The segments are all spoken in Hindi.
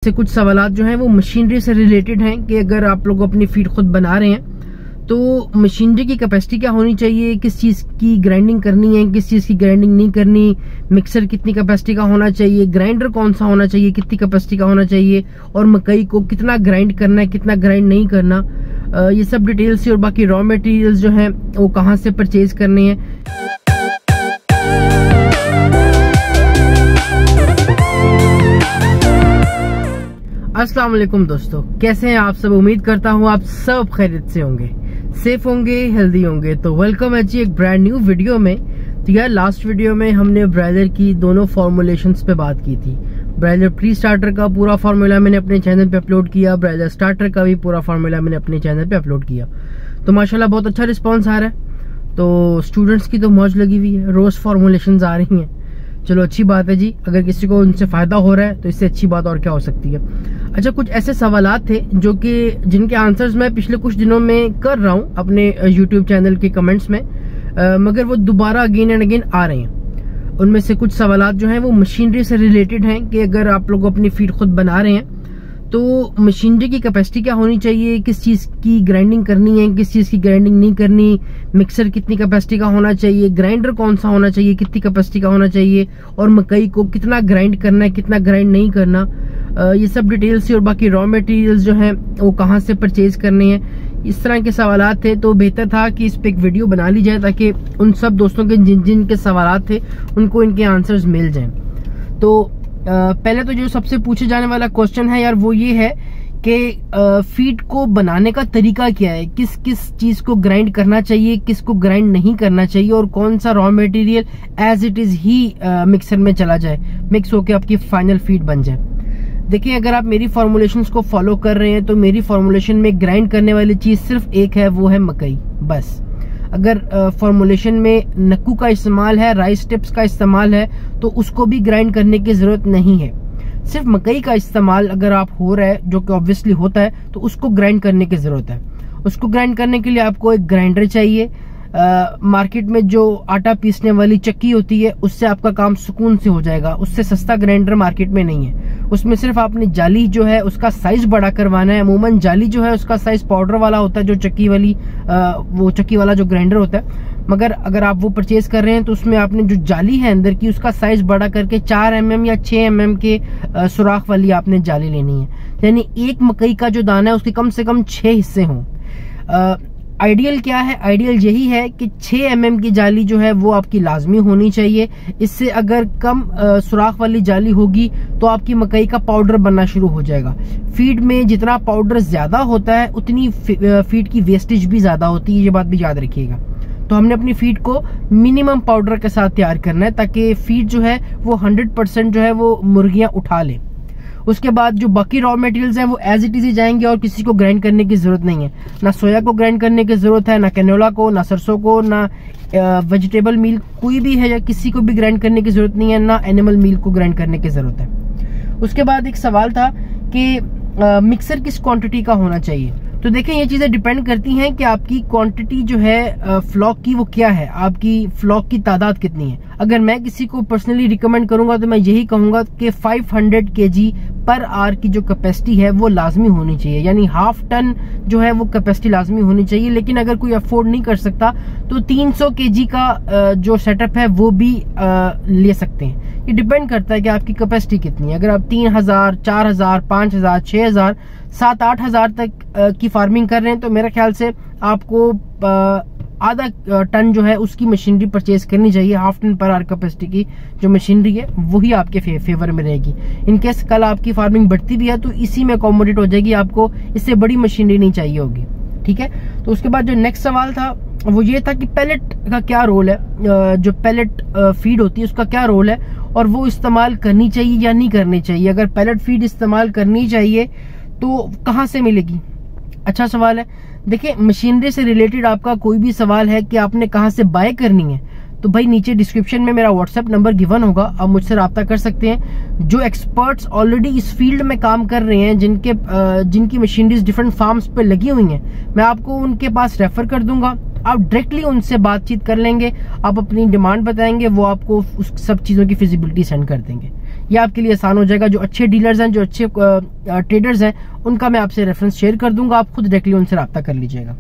से कुछ सवालात जो हैं वो मशीनरी से रिलेटेड हैं कि अगर आप लोग अपनी फीड खुद बना रहे हैं तो मशीनरी की कैपेसिटी क्या होनी चाहिए, किस चीज़ की ग्राइंडिंग करनी है, किस चीज़ की ग्राइंडिंग नहीं करनी, मिक्सर कितनी कैपेसिटी का होना चाहिए, ग्राइंडर कौन सा होना चाहिए, कितनी कैपेसिटी का होना चाहिए, और मकई को कितना ग्राइंड करना है, कितना ग्राइंड नहीं करना, ये सब डिटेल्स और बाकी रॉ मटेरियल्स जो हैं वो कहाँ से परचेज करने हैं। अस्सलाम वालेकुम दोस्तों, कैसे हैं आप सब। उम्मीद करता हूँ आप सब खैरियत से होंगे, सेफ होंगे, हेल्दी होंगे। तो वेलकम है जी एक ब्रांड न्यू वीडियो में। तो यार लास्ट वीडियो में हमने ब्रायलर की दोनों फॉर्मुलेशंस पे बात की थी। ब्रायलर प्री स्टार्टर का पूरा फार्मूला मैंने अपने चैनल पे अपलोड किया, ब्रायलर स्टार्टर का भी पूरा फार्मूला मैंने अपने चैनल पे अपलोड किया। तो माशाल्लाह बहुत अच्छा रिस्पॉन्स आ रहा है। तो स्टूडेंट्स की तो मौज लगी हुई है, रोज फॉर्मुलेशंस आ रही हैं। चलो अच्छी बात है जी, अगर किसी को उनसे फायदा हो रहा है तो इससे अच्छी बात और क्या हो सकती है। अच्छा, कुछ ऐसे सवालात थे जो कि जिनके आंसर्स मैं पिछले कुछ दिनों में कर रहा हूँ अपने यूट्यूब चैनल के कमेंट्स में, मगर वो दोबारा अगेन एंड अगेन आ रहे हैं। उनमें से कुछ सवालात जो हैं वो मशीनरी से रिलेटेड हैं कि अगर आप लोग अपनी फीड खुद बना रहे हैं तो मशीनरी की कैपेसिटी क्या होनी चाहिए, किस चीज़ की ग्राइंडिंग करनी है, किस चीज़ की ग्राइंडिंग नहीं करनी, मिक्सर कितनी कैपेसिटी का होना चाहिए, ग्राइंडर कौन सा होना चाहिए, कितनी कैपेसिटी का होना चाहिए, और मकई को कितना ग्राइंड करना है, कितना ग्राइंड नहीं करना, ये सब डिटेल्स और बाकी रॉ मटेरियल्स जो हैं वो कहाँ से परचेज करने हैं। इस तरह के सवालात थे, तो बेहतर था कि इस पे एक वीडियो बना ली जाए ताकि उन सब दोस्तों के जिन जिन के सवालात थे उनको इनके आंसर्स मिल जाएं। तो पहले तो जो सबसे पूछे जाने वाला क्वेश्चन है यार वो ये है कि फीड को बनाने का तरीका क्या है, किस किस चीज को ग्राइंड करना चाहिए, किस को ग्राइंड नहीं करना चाहिए, और कौन सा raw material as it is ही मिक्सर में चला जाए, मिक्स होकर आपकी फाइनल फीड बन जाए। देखिए, अगर आप मेरी फॉर्मुलेशंस को फॉलो कर रहे हैं तो मेरी फॉर्मुलेशन में ग्राइंड करने वाली चीज सिर्फ एक है, वो है मकई, बस। अगर फॉर्मुलेशन में नक्कू का इस्तेमाल है, राइस टिप्स का इस्तेमाल है, तो उसको भी ग्राइंड करने की जरूरत नहीं है। सिर्फ मकई का इस्तेमाल अगर आप हो रहा है, जो कि ऑब्वियसली होता है, तो उसको ग्राइंड करने की जरूरत है। उसको ग्राइंड करने के लिए आपको एक ग्राइंडर चाहिए। मार्केट में जो आटा पीसने वाली चक्की होती है उससे आपका काम सुकून से हो जाएगा, उससे सस्ता ग्राइंडर मार्केट में नहीं है। उसमें सिर्फ आपने जाली जो है उसका साइज बड़ा करवाना है। अमूमन जाली जो है उसका साइज पाउडर वाला होता है, जो चक्की वाली वो चक्की वाला जो ग्राइंडर होता है। मगर अगर आप वो परचेज कर रहे हैं तो उसमें आपने जो जाली है अंदर की उसका साइज बड़ा करके 4 mm या 6 mm के सुराख वाली आपने जाली लेनी है। यानी एक मकई का जो दाना है उसके कम से कम 6 हिस्से हों। आइडियल क्या है, आइडियल यही है कि 6 mm की जाली जो है वो आपकी लाजमी होनी चाहिए। इससे अगर कम सुराख वाली जाली होगी तो आपकी मकई का पाउडर बनना शुरू हो जाएगा। फीड में जितना पाउडर ज्यादा होता है उतनी फीड की वेस्टेज भी ज्यादा होती है, ये बात भी याद रखिएगा। तो हमने अपनी फीड को मिनिमम पाउडर के साथ तैयार करना है ताकि फीड जो है वो 100% जो है वो मुर्गियां उठा ले। उसके बाद जो बाकी रॉ मटेरियल्स हैं वो एज इट इज ही जाएंगे और किसी को ग्राइंड करने की जरूरत नहीं है। ना सोया को ग्राइंड करने की जरूरत है, ना कैनोला को, ना सरसों को, ना वेजिटेबल मील कोई भी है या किसी को भी ग्राइंड करने की जरूरत नहीं है, ना एनिमल मील को ग्राइंड करने की जरूरत है। उसके बाद एक सवाल था कि मिक्सर किस क्वांटिटी का होना चाहिए। तो देखें, ये चीजें डिपेंड करती हैं कि आपकी क्वांटिटी जो है फ्लॉक की वो क्या है, आपकी फ्लॉक की तादाद कितनी है। अगर मैं किसी को पर्सनली रिकमेंड करूंगा तो मैं यही कहूंगा कि 500 kg पर आवर की जो कैपेसिटी है वो लाजमी होनी चाहिए, यानी 1/2 टन जो है वो कैपेसिटी लाजमी होनी चाहिए। लेकिन अगर कोई अफोर्ड नहीं कर सकता तो 300 kg का जो सेटअप है वो भी ले सकते हैं। ये डिपेंड करता है कि आपकी कैपेसिटी कितनी है। अगर आप 3000, 4000, 5000, 6000, 7-8 हजार तक की फार्मिंग कर रहे हैं तो मेरे ख्याल से आपको आधा टन जो है उसकी मशीनरी परचेज करनी चाहिए। 1/2 टन पर आवर कैपेसिटी की जो मशीनरी है वही आपके फेवर में रहेगी। इनकेस कल आपकी फार्मिंग बढ़ती भी है तो इसी में अकोमोडेट हो जाएगी, आपको इससे बड़ी मशीनरी नहीं चाहिए होगी। ठीक है, तो उसके बाद जो नेक्स्ट सवाल था वो ये था कि पैलेट का क्या रोल है, जो पैलेट फीड होती है उसका क्या रोल है और वो इस्तेमाल करनी चाहिए या नहीं करनी चाहिए। अगर पैलेट फीड इस्तेमाल करनी चाहिए तो कहाँ से मिलेगी। अच्छा सवाल है। देखिए, मशीनरी से रिलेटेड आपका कोई भी सवाल है कि आपने कहाँ से बाय करनी है, तो भाई नीचे डिस्क्रिप्शन में मेरा व्हाट्सएप नंबर गिवन होगा, आप मुझसे रब्ता कर सकते हैं। जो एक्सपर्ट्स ऑलरेडी इस फील्ड में काम कर रहे हैं, जिनकी मशीनरीज डिफरेंट फार्म्स पे लगी हुई हैं, मैं आपको उनके पास रेफर कर दूंगा। आप डायरेक्टली उनसे बातचीत कर लेंगे, आप अपनी डिमांड बताएंगे, वो आपको उस सब चीज़ों की फिजिबिलिटी सेंड कर देंगे। ये आपके लिए आसान हो जाएगा। जो अच्छे डीलर्स हैं, जो अच्छे ट्रेडर्स हैं, उनका मैं आपसे रेफरेंस शेयर कर दूंगा, आप खुद डायरेक्टली उनसे रब्ता कर लीजिएगा।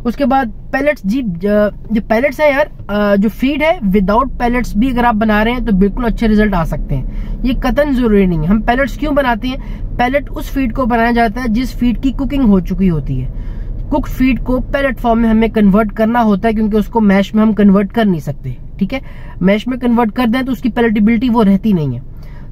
उसके बाद पैलेट्स जी, जो पैलेट्स है यार, जो फीड है विदाउट पैलेट्स भी अगर आप बना रहे हैं तो बिल्कुल अच्छे रिजल्ट आ सकते हैं। ये कतन जरूरी नहीं है। हम पैलेट्स क्यों बनाते हैं? पैलेट उस फीड को बनाया जाता है जिस फीड की कुकिंग हो चुकी होती है। कुक्ड फीड को पैलेट फॉर्म में हमें कन्वर्ट करना होता है, क्योंकि उसको मैश में हम कन्वर्ट कर नहीं सकते। ठीक है, मैश में कन्वर्ट कर दें तो उसकी पैलेटेबिलिटी वो रहती नहीं है।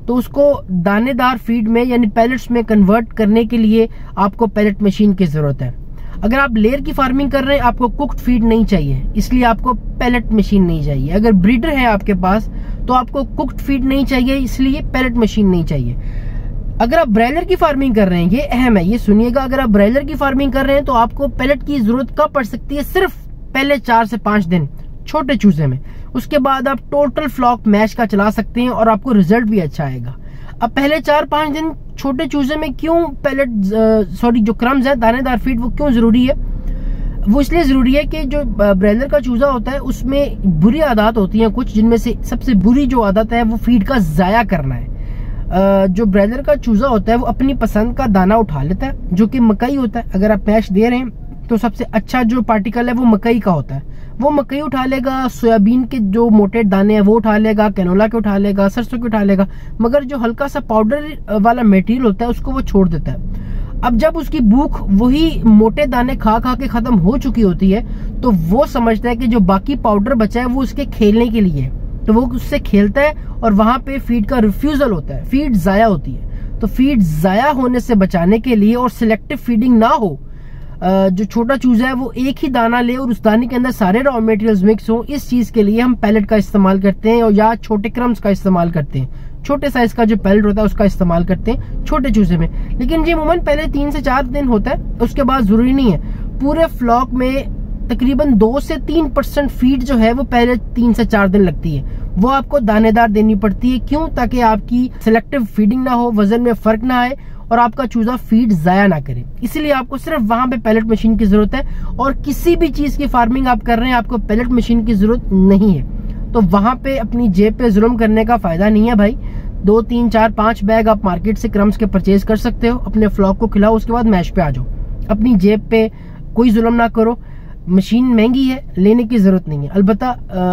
तो उसको दानेदार फीड में यानी पैलेट्स में कन्वर्ट करने के लिए आपको पैलेट मशीन की जरूरत है। अगर आप लेयर की फार्मिंग कर रहे हैं, आपको कुक्ड फीड नहीं चाहिए, इसलिए आपको पैलेट मशीन नहीं चाहिए। अगर ब्रीडर है आपके पास तो आपको कुक्ड फीड नहीं चाहिए, इसलिए पैलेट मशीन नहीं चाहिए। अगर आप ब्रायलर की फार्मिंग कर रहे हैं, ये अहम है, ये सुनिएगा, अगर आप ब्रायलर की फार्मिंग कर रहे हैं तो आपको पैलेट की जरूरत कब पड़ सकती है? सिर्फ पहले 4 से 5 दिन छोटे चूजे में। उसके बाद आप टोटल फ्लॉक मैश का चला सकते हैं और आपको रिजल्ट भी अच्छा आएगा। अब पहले 4-5 दिन छोटे चूजे में क्यों पैलेट जो क्रम्स है, दानेदार फीड, वो क्यों जरूरी है? वो इसलिए जरूरी है कि जो ब्रायलर का चूजा होता है उसमें बुरी आदत होती हैं कुछ, जिनमें से सबसे बुरी जो आदत है वो फीड का जाया करना है। जो ब्रायलर का चूजा होता है वो अपनी पसंद का दाना उठा लेता है, जो कि मकई होता है। अगर आप मैश दे रहे हैं तो सबसे अच्छा जो पार्टिकल है वो मकई का होता है। वो मकई उठा लेगा, सोयाबीन के जो मोटे दाने हैं वो उठा लेगा, कैनोला के उठा लेगा, सरसों के उठा लेगा, मगर जो हल्का सा पाउडर वाला मटेरियल होता है उसको वो छोड़ देता है। अब जब उसकी भूख वही मोटे दाने खा खा के खत्म हो चुकी होती है तो वो समझता है कि जो बाकी पाउडर बचा है वो उसके खेलने के लिए है, तो वो उससे खेलता है और वहां पे फीड का रिफ्यूजल होता है, फीड जाया होती है। तो फीड जाया होने से बचाने के लिए और सिलेक्टिव फीडिंग ना हो, जो छोटा चूजा है वो एक ही दाना ले और उस दाने के अंदर सारे रॉ मटेरियल्स मिक्स हो, इस चीज के लिए हम पैलेट का इस्तेमाल करते हैं और या छोटे क्रम्स का इस्तेमाल करते हैं। छोटे साइज का जो पैलेट होता है उसका इस्तेमाल करते हैं छोटे चूजे में। लेकिन ये अमूमन पहले 3 से 4 दिन होता है, उसके बाद जरूरी नहीं है। पूरे फ्लॉक में तकरीबन 2 से 3% फीड जो है वो पहले 3 से 4 दिन लगती है, वो आपको दानेदार देनी पड़ती है। क्यों? ताकि आपकी सिलेक्टिव फीडिंग ना हो, वजन में फर्क ना आए और आपका चूजा फीड जाया ना करे। इसीलिए आपको सिर्फ वहां पे पैलेट मशीन की जरूरत है। और किसी भी चीज की फार्मिंग आप कर रहे हैं, आपको पैलेट मशीन की जरूरत नहीं है, तो वहां पे अपनी जेब पे जुल्म करने का फायदा नहीं है भाई। 2, 3, 4, 5 बैग आप मार्केट से क्रम्स के परचेज कर सकते हो, अपने फ्लॉक को खिलाओ, उसके बाद मैश पे आ जाओ। अपनी जेब पे कोई जुल्म ना करो। मशीन महंगी है, लेने की जरूरत नहीं है। अलबत्ता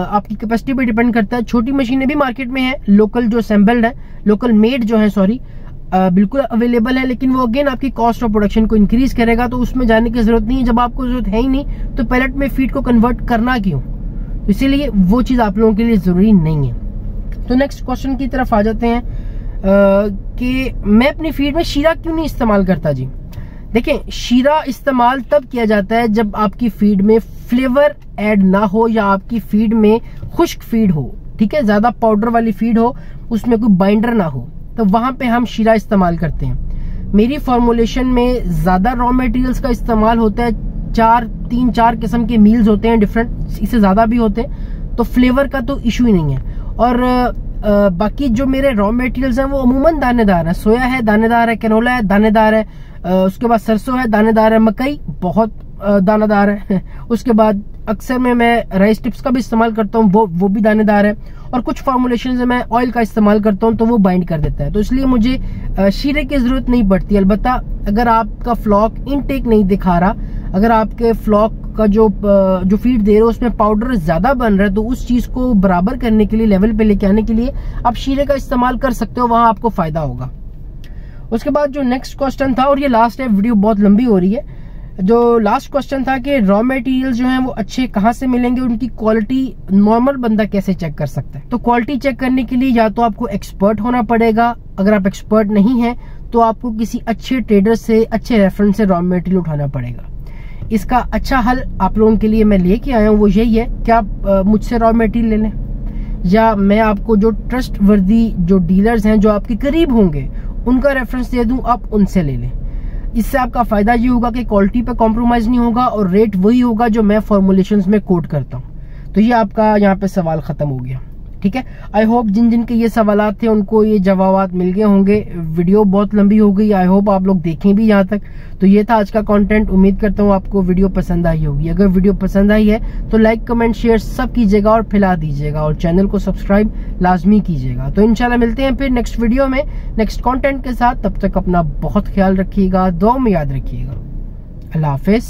आपकी कैपेसिटी पे डिपेंड करता है। छोटी मशीनें भी मार्केट में है, लोकल जो असेंबल्ड है, लोकल मेड जो है, सॉरी, बिल्कुल अवेलेबल है, लेकिन वो अगेन आपकी कॉस्ट ऑफ प्रोडक्शन को इंक्रीज करेगा, तो उसमें जाने की जरूरत नहीं है। जब आपको जरूरत है ही नहीं तो पैलेट में फीड को कन्वर्ट करना क्यों? तो इसीलिए वो चीज आप लोगों के लिए जरूरी नहीं है। तो नेक्स्ट क्वेश्चन की तरफ आ जाते हैं कि मैं अपनी फीड में शीरा क्यों नहीं इस्तेमाल करता जी। देखें, शीरा इस्तेमाल तब किया जाता है जब आपकी फीड में फ्लेवर ऐड ना हो या आपकी फीड में खुश्क फीड हो, ठीक है, ज्यादा पाउडर वाली फीड हो, उसमें कोई बाइंडर ना हो, तो वहां पे हम शीरा इस्तेमाल करते हैं। मेरी फॉर्मुलेशन में ज्यादा रॉ मटेरियल्स का इस्तेमाल होता है, 3-4 किस्म के मील्स होते हैं डिफरेंट, इससे ज्यादा भी होते हैं, तो फ्लेवर का तो इशू ही नहीं है। और बाकी जो मेरे रॉ मटेरियल्स हैं वो अमूमन दानेदार है। सोया है दानेदार है, कैनोला है दानेदार है, उसके बाद सरसों है दानेदार है, मकई बहुत दानेदार है। उसके बाद अक्सर में मैं राइस टिप्स का भी इस्तेमाल करता हूँ, वो भी दानेदार है। और कुछ फॉर्मुलेशन में मैं ऑयल का इस्तेमाल करता हूँ तो वो बाइंड कर देता है, तो इसलिए मुझे शीरे की जरूरत नहीं पड़ती। अलबत्ता अगर आपका फ्लॉक इनटेक नहीं दिखा रहा, अगर आपके फ्लॉक का जो फीड दे रहे हो उसमें पाउडर ज्यादा बन रहा है, तो उस चीज को बराबर करने के लिए, लेवल पे लेके आने के लिए आप शीरे का इस्तेमाल कर सकते हो, वहां आपको फायदा होगा। उसके बाद जो नेक्स्ट क्वेश्चन था, और ये लास्ट है, वीडियो बहुत लंबी हो रही है, जो लास्ट क्वेश्चन था कि रॉ मटेरियल जो हैं वो अच्छे कहाँ से मिलेंगे, उनकी क्वालिटी नॉर्मल बंदा कैसे चेक कर सकता है। तो क्वालिटी चेक करने के लिए या तो आपको एक्सपर्ट होना पड़ेगा, अगर आप एक्सपर्ट नहीं है तो आपको किसी अच्छे ट्रेडर से, अच्छे रेफरेंस से रॉ मटेरियल उठाना पड़ेगा। इसका अच्छा हल आप लोगों के लिए मैं लेके आया हूँ, वो यही है कि आप मुझसे रॉ मटेरियल ले लें, या मैं आपको जो ट्रस्ट वर्दी जो डीलर्स हैं जो आपके करीब होंगे उनका रेफरेंस दे दूं, आप उनसे ले लें। इससे आपका फायदा ये होगा कि क्वालिटी पे कॉम्प्रोमाइज नहीं होगा और रेट वही होगा जो मैं फॉर्मुलेशंस में कोट करता हूँ। तो ये आपका यहाँ पे सवाल खत्म हो गया। ठीक है। आई होप जिन जिन के ये सवालात थे उनको ये जवाब मिल गए होंगे। वीडियो बहुत लंबी हो गई, आई होप आप लोग देखें भी यहाँ तक। तो ये था आज का कंटेंट। उम्मीद करता हूँ आपको वीडियो पसंद आई होगी। अगर वीडियो पसंद आई है तो लाइक कमेंट शेयर सब कीजिएगा और फैला दीजिएगा, और चैनल को सब्सक्राइब लाजमी कीजिएगा। तो इंशाल्लाह मिलते हैं फिर नेक्स्ट वीडियो में नेक्स्ट कंटेंट के साथ। तब तक अपना बहुत ख्याल रखिएगा, दुआ में याद रखिएगा। अल्लाह हाफिज।